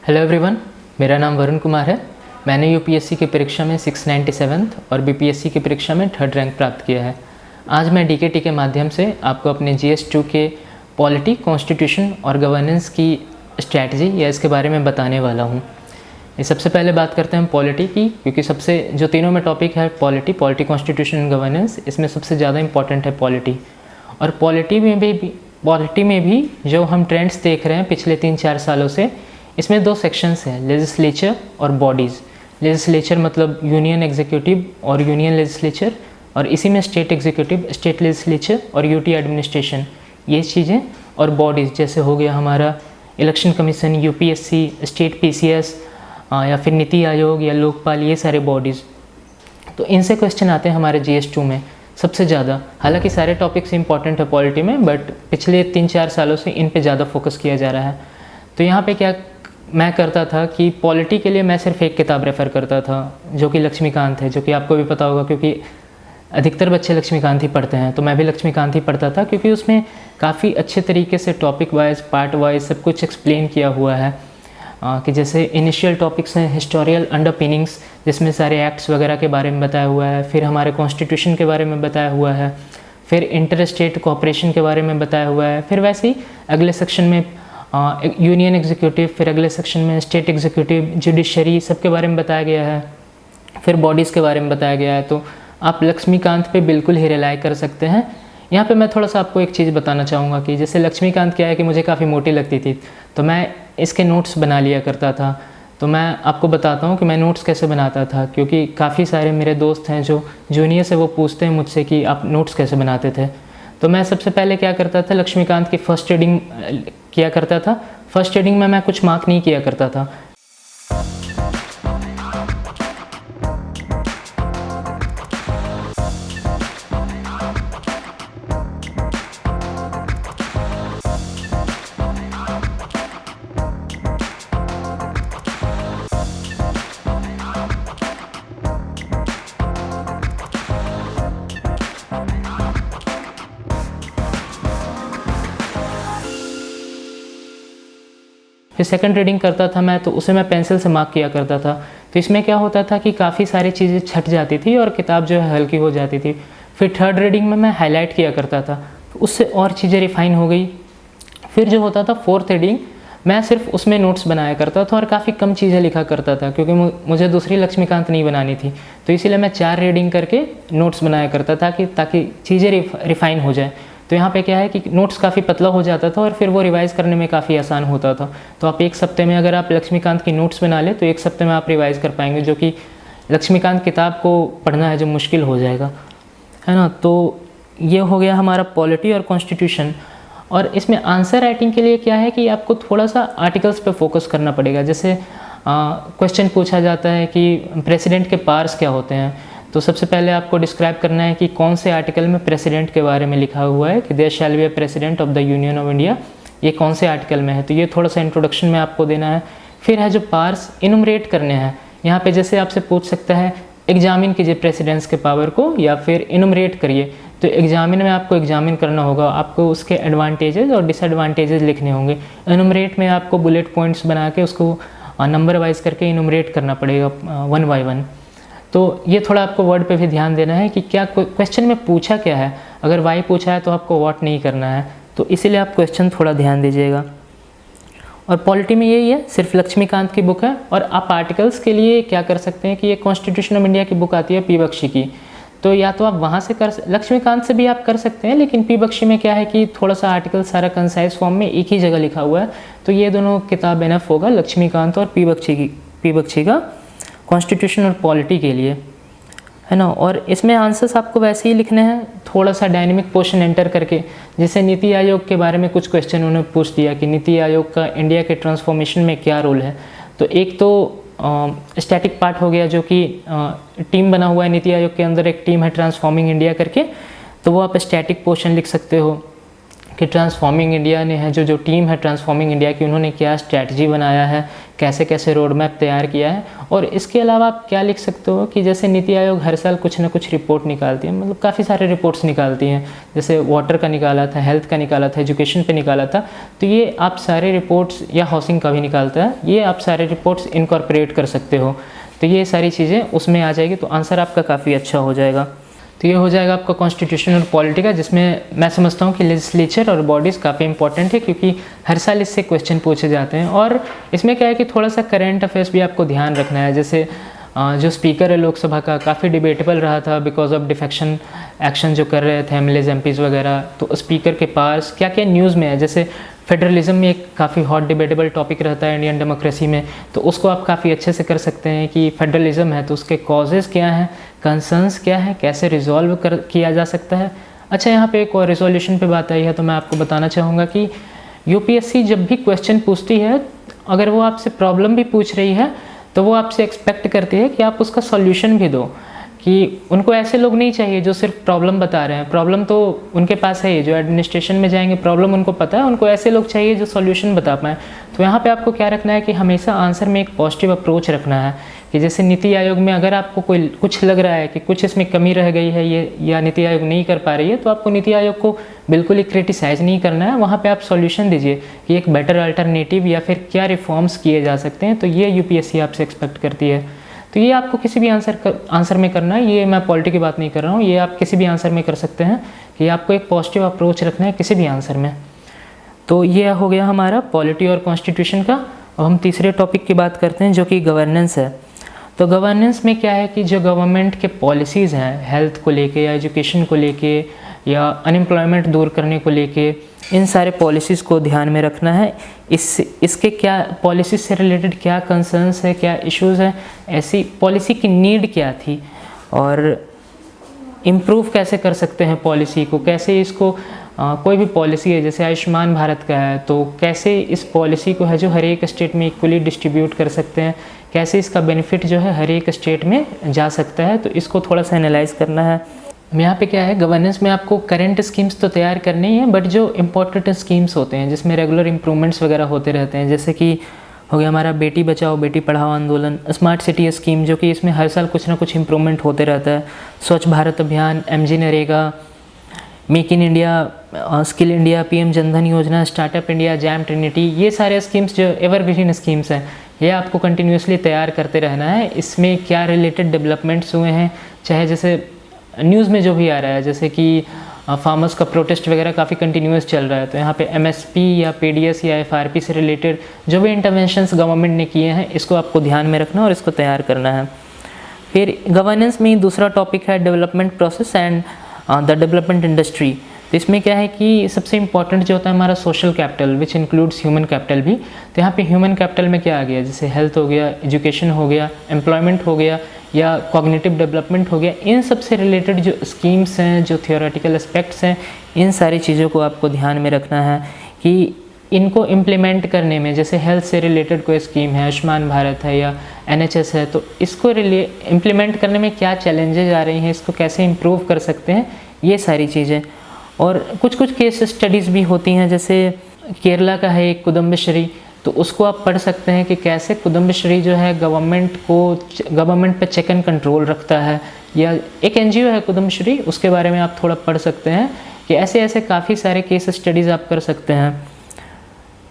Hello everyone, मेरा नाम वरुण कुमार है। मैंने यूपीएससी की परीक्षा में 697 और बीपीएससी की परीक्षा में 3rd रैंक प्राप्त किया है। आज मैं डीकेटी के माध्यम से आपको अपने GS2 के पॉलिटी, कॉन्स्टिट्यूशन और गवर्नेंस की स्ट्रैटेजी या इसके बारे में बताने वाला हूँ। सबसे पहले बात करते हैं पॉलिटी की, क्योंकि सबसे जो तीनों में टॉपिक है पॉलिटी, कॉन्स्टिट्यूशन एंड गवर्नेंस, इसमें सबसे ज़्यादा इंपॉर्टेंट है पॉलिटी। और पॉलिटी में भी जो हम ट्रेंड्स देख रहे हैं पिछले 3-4 सालों से, इसमें 2 सेक्शंस हैं, लेजिस्लेचर और बॉडीज़। लेजिस्लेचर मतलब यूनियन एग्जीक्यूटिव और यूनियन लेजिस्लेचर, और इसी में स्टेट एग्जीक्यूटिव, स्टेट लेजिस्लेचर और यूटी एडमिनिस्ट्रेशन, ये चीज़ें। और बॉडीज़ जैसे हो गया हमारा election commission, UPSC, state PCS या फिर नीति आयोग या लोकपाल, ये सारे बॉडीज़। तो इनसे क्वेश्चन आते हैं हमारे GS2 में सबसे ज़्यादा। हालांकि सारे टॉपिक्स इंपॉर्टेंट है पॉलिटी में, बट पिछले 3-4 सालों से इन पे ज़्यादा फोकस किया जा रहा है। तो यहाँ पे क्या मैं करता था कि पॉलिटी के लिए मैं सिर्फ एक किताब रेफ़र करता था, जो कि लक्ष्मीकांत है, जो कि आपको भी पता होगा क्योंकि अधिकतर बच्चे लक्ष्मीकांत ही पढ़ते हैं। तो मैं भी लक्ष्मीकांत ही पढ़ता था, क्योंकि उसमें काफ़ी अच्छे तरीके से टॉपिक वाइज, पार्ट वाइज सब कुछ एक्सप्लेन किया हुआ है। कि जैसे इनिशियल टॉपिक्स हैं हिस्टोरियल अंडरपिनिंग्स, जिसमें सारे एक्ट्स वगैरह के बारे में बताया हुआ है, फिर हमारे कॉन्स्टिट्यूशन के बारे में बताया हुआ है, फिर इंटर स्टेट कोऑपरेशन के बारे में बताया हुआ है, फिर वैसे ही अगले सेक्शन में यूनियन एग्जीक्यूटिव, फिर अगले सेक्शन में स्टेट एग्जीक्यूटिव, जुडिशरी, सब के बारे में बताया गया है, फिर बॉडीज़ के बारे में बताया गया है। तो आप लक्ष्मीकांत पे बिल्कुल ही रिलाई कर सकते हैं। यहाँ पे मैं थोड़ा सा आपको एक चीज़ बताना चाहूँगा कि जैसे लक्ष्मीकांत क्या है कि मुझे काफ़ी मोटी लगती थी, तो मैं इसके नोट्स बना लिया करता था। तो मैं आपको बताता हूँ कि मैं नोट्स कैसे बनाता था, क्योंकि काफ़ी सारे मेरे दोस्त हैं जो जूनियर से, वो पूछते हैं मुझसे कि आप नोट्स कैसे बनाते थे। तो मैं सबसे पहले क्या करता था, लक्ष्मीकांत की फर्स्ट रीडिंग किया करता था। फर्स्ट रीडिंग में मैं कुछ मार्क नहीं किया करता था। फिर सेकंड रीडिंग करता था मैं, तो उसे मैं पेंसिल से मार्क किया करता था। तो इसमें क्या होता था कि काफ़ी सारी चीज़ें छट जाती थी और किताब जो है हल्की हो जाती थी। फिर थर्ड रीडिंग में मैं हाईलाइट किया करता था, तो उससे और चीज़ें रिफ़ाइन हो गई। फिर जो होता था फोर्थ रीडिंग, मैं सिर्फ उसमें नोट्स बनाया करता था और काफ़ी कम चीज़ें लिखा करता था, क्योंकि मुझे दूसरी लक्ष्मीकांत नहीं बनानी थी। तो इसीलिए मैं 4 रीडिंग करके नोट्स बनाया करता था ताकि चीज़ें रिफ़ाइन हो जाए। तो यहाँ पे क्या है कि नोट्स काफ़ी पतला हो जाता था और फिर वो रिवाइज़ करने में काफ़ी आसान होता था। तो आप एक सप्ते में अगर आप लक्ष्मीकांत की नोट्स बना लें तो एक सप्ते में आप रिवाइज़ कर पाएंगे, जो कि लक्ष्मीकांत किताब को पढ़ना है जो मुश्किल हो जाएगा, है ना। तो ये हो गया हमारा पॉलिटी और कॉन्स्टिट्यूशन। और इसमें आंसर राइटिंग के लिए क्या है कि आपको थोड़ा सा आर्टिकल्स पे फोकस करना पड़ेगा। जैसे क्वेश्चन पूछा जाता है कि प्रेसिडेंट के पावर्स क्या होते हैं, तो सबसे पहले आपको डिस्क्राइब करना है कि कौन से आर्टिकल में प्रेसिडेंट के बारे में लिखा हुआ है कि there shall be a president of the union of India, ये कौन से आर्टिकल में है। तो ये थोड़ा सा इंट्रोडक्शन में आपको देना है। फिर है जो पावर्स इनुमरेट करने हैं, यहाँ पे जैसे आपसे पूछ सकता है एग्जामिन कीजिए प्रेसिडेंट्स के पावर को या फिर इनुमरेट करिए। तो एग्जामिन में आपको एग्जामिन करना होगा, आपको उसके एडवांटेजेस और डिसएडवांटेजेस लिखने होंगे। इनुमरेट में आपको बुलेट पॉइंट्स बना के उसको नंबर वाइज करके इनुमरेट करना पड़ेगा 1 by 1। तो ये थोड़ा आपको वर्ड पे भी ध्यान देना है कि क्या क्वेश्चन में पूछा क्या है। अगर वाई पूछा है तो आपको व्हाट नहीं करना है, तो इसीलिए आप क्वेश्चन थोड़ा ध्यान दीजिएगा। और पॉलिटी में यही है, सिर्फ लक्ष्मीकांत की बुक है। और आप आर्टिकल्स के लिए क्या कर सकते हैं कि ये कॉन्स्टिट्यूशन ऑफ इंडिया की बुक आती है P बख्शी की, तो या तो आप वहाँ से लक्ष्मीकांत से भी आप कर सकते हैं, लेकिन P बख्शी में क्या है कि थोड़ा सा आर्टिकल सारा कंसाइज फॉर्म में एक ही जगह लिखा हुआ है। तो ये दोनों किताब एनफ होगा, लक्ष्मीकांत और P बख्शी का कॉन्स्टिट्यूशन और पॉलिटी के लिए, है ना। और इसमें आंसर्स आपको वैसे ही लिखने हैं, थोड़ा सा डायनेमिक पोर्शन एंटर करके। जैसे नीति आयोग के बारे में कुछ क्वेश्चन उन्होंने पूछ दिया कि नीति आयोग का इंडिया के ट्रांसफॉर्मेशन में क्या रोल है। तो एक तो स्टैटिक पार्ट हो गया, जो कि टीम बना हुआ है नीति आयोग के अंदर, एक टीम है ट्रांसफॉर्मिंग इंडिया करके, तो वो आप स्टैटिक पोर्शन लिख सकते हो कि ट्रांसफॉर्मिंग इंडिया ने है जो टीम है ट्रांसफॉर्मिंग इंडिया की, उन्होंने क्या स्ट्रैटेजी बनाया है, कैसे कैसे रोड मैप तैयार किया है। और इसके अलावा आप क्या लिख सकते हो कि जैसे नीति आयोग हर साल कुछ ना कुछ रिपोर्ट निकालती है, मतलब काफ़ी सारे रिपोर्ट्स निकालती हैं, जैसे वाटर का निकाला था, हेल्थ का निकाला था, एजुकेशन पे निकाला था। तो ये आप सारे रिपोर्ट्स, या हाउसिंग का भी निकालता है, ये आप सारे रिपोर्ट्स इनकॉर्पोरेट कर सकते हो। तो ये सारी चीज़ें उसमें आ जाएगी, तो आंसर आपका काफ़ी अच्छा हो जाएगा। तो ये हो जाएगा आपका कॉन्स्टिट्यूशन और पॉलिटी का, जिसमें मैं समझता हूँ कि लेजिस्लेचर और बॉडीज़ काफ़ी इंपॉर्टेंट है, क्योंकि हर साल इससे क्वेश्चन पूछे जाते हैं। और इसमें क्या है कि थोड़ा सा करंट अफेयर्स भी आपको ध्यान रखना है। जैसे जो स्पीकर है लोकसभा का, काफ़ी डिबेटेबल रहा था बिकॉज ऑफ डिफेक्शन एक्शन जो कर रहे थे एमएलएज एमपीज़ वगैरह। तो स्पीकर के पास क्या क्या न्यूज़ में है, जैसे फेडरलिज्म में एक काफ़ी हॉट डिबेटेबल टॉपिक रहता है इंडियन डेमोक्रेसी में, तो उसको आप काफ़ी अच्छे से कर सकते हैं कि फेडरलिज्म है तो उसके कॉजेज़ क्या हैं, कंसर्न्स क्या है, कैसे रिजॉल्व किया जा सकता है। अच्छा, यहाँ पे एक और रिजोल्यूशन पे बात आई है, तो मैं आपको बताना चाहूँगा कि यूपीएससी जब भी क्वेश्चन पूछती है, अगर वो आपसे प्रॉब्लम भी पूछ रही है तो वो आपसे एक्सपेक्ट करती है कि आप उसका सॉल्यूशन भी दो। कि उनको ऐसे लोग नहीं चाहिए जो सिर्फ प्रॉब्लम बता रहे हैं, प्रॉब्लम तो उनके पास है ही, जो एडमिनिस्ट्रेशन में जाएंगे प्रॉब्लम उनको पता है, उनको ऐसे लोग चाहिए जो सॉल्यूशन बता पाएँ। तो यहाँ पे आपको क्या रखना है कि हमेशा आंसर में एक पॉजिटिव अप्रोच रखना है, कि जैसे नीति आयोग में अगर आपको कोई कुछ लग रहा है कि कुछ इसमें कमी रह गई है ये, या नीति आयोग नहीं कर पा रही है, तो आपको नीति आयोग को बिल्कुल ही क्रिटिसाइज़ नहीं करना है, वहाँ पे आप सॉल्यूशन दीजिए कि एक बेटर अल्टरनेटिव या फिर क्या रिफॉर्म्स किए जा सकते हैं। तो ये यूपीएससी आपसे एक्सपेक्ट करती है। तो ये आपको किसी भी आंसर में करना है, ये मैं पॉलिटी की बात नहीं कर रहा हूँ, ये आप किसी भी आंसर में कर सकते हैं कि आपको एक पॉजिटिव अप्रोच रखना है किसी भी आंसर में। तो ये हो गया हमारा पॉलिटी और कॉन्स्टिट्यूशन का। अब हम तीसरे टॉपिक की बात करते हैं जो कि गवर्नेंस है। तो गवर्नेंस में क्या है कि जो गवर्नमेंट के पॉलिसीज़ हैं हेल्थ को लेके या एजुकेशन को लेके या अनएम्प्लॉयमेंट दूर करने को लेके, इन सारे पॉलिसीज़ को ध्यान में रखना है। इसके क्या पॉलिसीज़ से रिलेटेड क्या कंसर्न्स है, क्या इश्यूज़ हैं, ऐसी पॉलिसी की नीड क्या थी और इम्प्रूव कैसे कर सकते हैं पॉलिसी को, कैसे इसको कोई भी पॉलिसी है जैसे आयुष्मान भारत का है, तो कैसे इस पॉलिसी को है जो हर एक स्टेट में इक्वली डिस्ट्रीब्यूट कर सकते हैं, कैसे इसका बेनिफिट जो है हर एक स्टेट में जा सकता है। तो इसको थोड़ा सा एनालाइज करना है। यहाँ पे क्या है, गवर्नेंस में आपको करंट स्कीम्स तो तैयार करनी ही है, बट जो इम्पोर्टेंट स्कीम्स होते हैं जिसमें रेगुलर इंप्रूवमेंट्स वगैरह होते रहते हैं, जैसे कि हो गया हमारा बेटी बचाओ बेटी पढ़ाओ आंदोलन, स्मार्ट सिटी स्कीम जो कि इसमें हर साल कुछ ना कुछ इम्प्रूवमेंट होते रहता है, स्वच्छ भारत अभियान, MG NREGA, make in India, skill India, PM Jan Dhan योजना, स्टार्टअप इंडिया, जैम ट्रिनिटी, ये सारे स्कीम्स जो एवरग्रीन स्कीम्स हैं, ये आपको कंटिन्यूसली तैयार करते रहना है। इसमें क्या रिलेटेड डेवलपमेंट्स हुए हैं, चाहे जैसे न्यूज़ में जो भी आ रहा है, जैसे कि फार्मर्स का प्रोटेस्ट वगैरह काफ़ी कंटिन्यूस चल रहा है, तो यहाँ पे एमएसपी या पीडीएस या एफआरपी से रिलेटेड जो भी इंटरवेंशंस गवर्नमेंट ने किए हैं, इसको आपको ध्यान में रखना और इसको तैयार करना है। फिर गवर्नेंस में दूसरा टॉपिक है development process and the development industry. तो इसमें क्या है कि सबसे इंपॉर्टेंट जो होता है हमारा social capital, which includes human capital भी। तो यहाँ पे ह्यूमन कैपिटल में क्या आ गया, जैसे हेल्थ हो गया, एजुकेशन हो गया, एम्प्लॉयमेंट हो गया या कॉग्निटिव डेवलपमेंट हो गया, इन सब से रिलेटेड जो स्कीम्स हैं, जो थियोरेटिकल एस्पेक्ट्स हैं, इन सारी चीज़ों को आपको ध्यान में रखना है कि इनको इम्प्लीमेंट करने में, जैसे हेल्थ से रिलेटेड कोई स्कीम है, आयुष्मान भारत है या एनएचएस है, तो इसको इम्प्लीमेंट करने में क्या चैलेंजेस आ रही हैं, इसको कैसे इम्प्रूव कर सकते हैं, ये सारी चीज़ें। और कुछ कुछ केस स्टडीज़ भी होती हैं, जैसे केरला का है एक कुदम्बश्री, तो उसको आप पढ़ सकते हैं कि कैसे कुदम्बश्री जो है गवर्नमेंट पे चेक एंड कंट्रोल रखता है, या एक एनजीओ है कुदम्बश्री, उसके बारे में आप थोड़ा पढ़ सकते हैं कि ऐसे ऐसे काफ़ी सारे केस स्टडीज़ आप कर सकते हैं।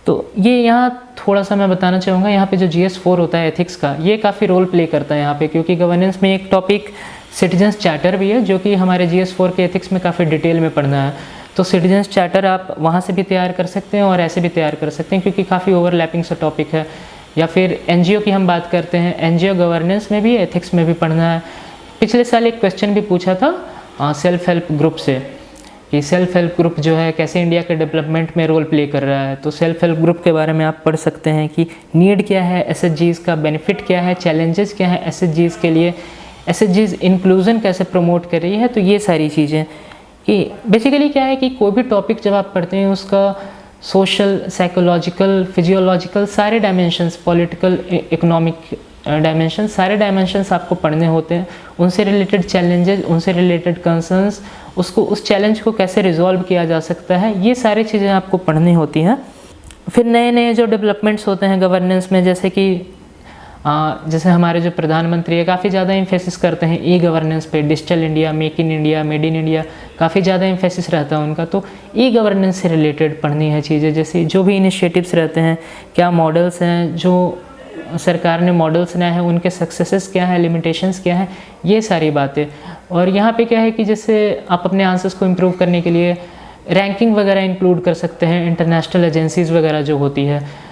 तो ये यहाँ थोड़ा सा मैं बताना चाहूँगा, यहाँ पे जो GS4 होता है एथिक्स का, ये काफ़ी रोल प्ले करता है यहाँ पे, क्योंकि गवर्नेंस में एक टॉपिक सिटीजन्स चार्टर भी है जो कि हमारे GS4 के एथिक्स में काफ़ी डिटेल में पढ़ना है। तो सिटीजन्स चार्टर आप वहाँ से भी तैयार कर सकते हैं और ऐसे भी तैयार कर सकते हैं, क्योंकि काफ़ी ओवरलैपिंग सा टॉपिक है। या फिर एनजीओ की हम बात करते हैं, एनजीओ गवर्नेंस में भी एथिक्स में भी पढ़ना है। पिछले साल एक क्वेश्चन भी पूछा था सेल्फ हेल्प ग्रुप से, कि सेल्फ हेल्प ग्रुप जो है कैसे इंडिया के डेवलपमेंट में रोल प्ले कर रहा है। तो सेल्फ हेल्प ग्रुप के बारे में आप पढ़ सकते हैं कि नीड क्या है SHGs का, बेनिफिट क्या है, चैलेंजेस क्या है SHGs के लिए, SHGs इंक्लूजन कैसे प्रमोट कर रही है। तो ये सारी चीज़ें कि बेसिकली क्या है कि कोई भी टॉपिक जब आप पढ़ते हैं उसका सोशल, साइकोलॉजिकल, फिजियोलॉजिकल सारे डायमेंशंस, पॉलिटिकल, इकोनॉमिक, डायमेंशन, सारे डायमेंशंस आपको पढ़ने होते हैं, उनसे रिलेटेड चैलेंजेस, उनसे रिलेटेड कंसर्न्स, उसको उस चैलेंज को कैसे रिजॉल्व किया जा सकता है, ये सारी चीज़ें आपको पढ़नी होती हैं। फिर नए नए जो डेवलपमेंट्स होते हैं गवर्नेंस में, जैसे हमारे जो प्रधानमंत्री है काफ़ी ज़्यादा इम्फेसिस करते हैं ई गवर्नेंस पे, digital India, make in India, made in India, काफ़ी ज़्यादा इम्फेसिस रहता है उनका। तो ई गवर्नेंस से रिलेटेड पढ़नी है चीज़ें, जैसे जो भी इनिशिएटिव्स रहते हैं, क्या मॉडल्स हैं, जो सरकार ने मॉडल्स बनाए हैं उनके सक्सेसेस क्या हैं, लिमिटेशंस क्या हैं, ये सारी बातें। और यहाँ पे क्या है कि जैसे आप अपने आंसर्स को इम्प्रूव करने के लिए रैंकिंग वगैरह इंक्लूड कर सकते हैं, इंटरनेशनल एजेंसीज़ वगैरह जो होती है।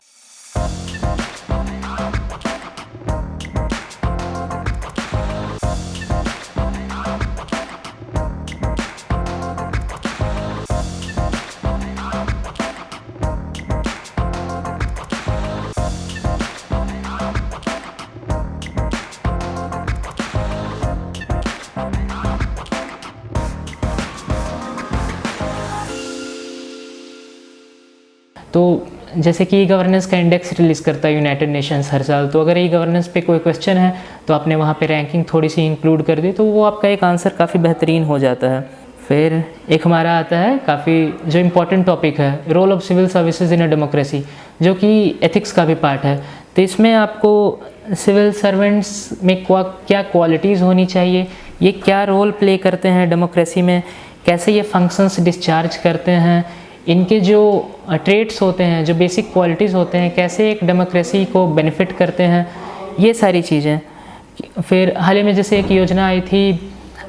तो जैसे कि ई गवर्नेंस का इंडेक्स रिलीज़ करता है यूनाइटेड नेशंस हर साल, तो अगर ई गवर्नेंस पे कोई क्वेश्चन है तो आपने वहाँ पे रैंकिंग थोड़ी सी इंक्लूड कर दी तो वो आपका एक आंसर काफ़ी बेहतरीन हो जाता है। फिर एक हमारा आता है काफ़ी जो इम्पोर्टेंट टॉपिक है, role of civil services in a democracy, जो कि एथिक्स का भी पार्ट है। तो इसमें आपको सिविल सर्वेंट्स में क्या क्वालिटीज़ होनी चाहिए, ये क्या रोल प्ले करते हैं डेमोक्रेसी में, कैसे ये फंक्शंस डिस्चार्ज करते हैं, इनके जो ट्रेट्स होते हैं, जो बेसिक क्वालिटीज़ होते हैं, कैसे एक डेमोक्रेसी को बेनिफिट करते हैं, ये सारी चीज़ें। फिर हाल ही में जैसे एक योजना आई थी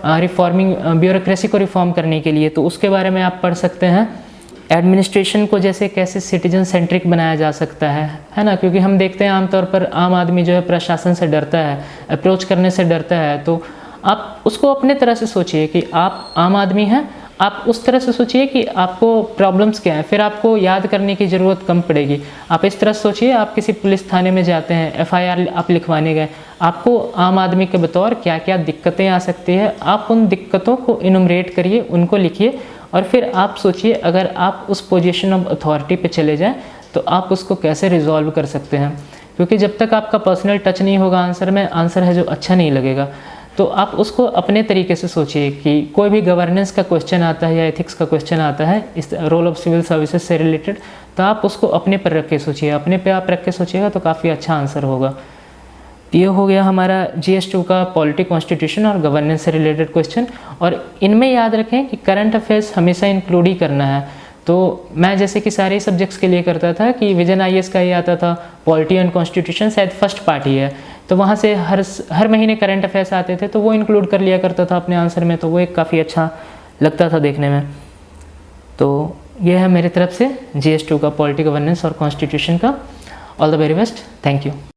रिफॉर्मिंग ब्यूरोक्रेसी को रिफॉर्म करने के लिए, तो उसके बारे में आप पढ़ सकते हैं। एडमिनिस्ट्रेशन को जैसे कैसे सिटीजन सेंट्रिक बनाया जा सकता है ना, क्योंकि हम देखते हैं आमतौर पर आम आदमी जो है प्रशासन से डरता है, अप्रोच करने से डरता है। तो आप उसको अपने तरह से सोचिए कि आप आम आदमी हैं, आप उस तरह से सोचिए कि आपको प्रॉब्लम्स क्या हैं, फिर आपको याद करने की ज़रूरत कम पड़ेगी। आप इस तरह सोचिए, आप किसी पुलिस थाने में जाते हैं, एफआईआर आप लिखवाने गए, आपको आम आदमी के बतौर क्या क्या दिक्कतें आ सकती है, आप उन दिक्कतों को इनुमरेट करिए, उनको लिखिए, और फिर आप सोचिए अगर आप उस पोजीशन ऑफ अथॉरिटी पे चले जाएं तो आप उसको कैसे रिजॉल्व कर सकते हैं। क्योंकि जब तक आपका पर्सनल टच नहीं होगा आंसर में, आंसर है जो अच्छा नहीं लगेगा। तो आप उसको अपने तरीके से सोचिए कि कोई भी गवर्नेंस का क्वेश्चन आता है या एथिक्स का क्वेश्चन आता है इस रोल ऑफ सिविल सर्विसेज से रिलेटेड, तो आप उसको अपने पर रख के सोचिए, अपने पे आप रख के सोचिएगा तो काफ़ी अच्छा आंसर होगा। ये हो गया हमारा GS2 का पॉलिटी, कॉन्स्टिट्यूशन और गवर्नेंस से रिलेटेड क्वेश्चन। और इनमें याद रखें कि करंट अफेयर्स हमेशा इंक्लूड ही करना है। तो मैं जैसे कि सारे सब्जेक्ट्स के लिए करता था कि विजन IAS का ही आता था, पॉलिटी एंड कॉन्स्टिट्यूशन शायद फर्स्ट पार्ट ही है, तो वहाँ से हर महीने करंट अफेयर्स आते थे, तो वो इंक्लूड कर लिया करता था अपने आंसर में, तो वो एक काफ़ी अच्छा लगता था देखने में। तो ये है मेरी तरफ से GS2 का पॉलिटी, गवर्नेंस और कॉन्स्टिट्यूशन का। All the very best, thank you.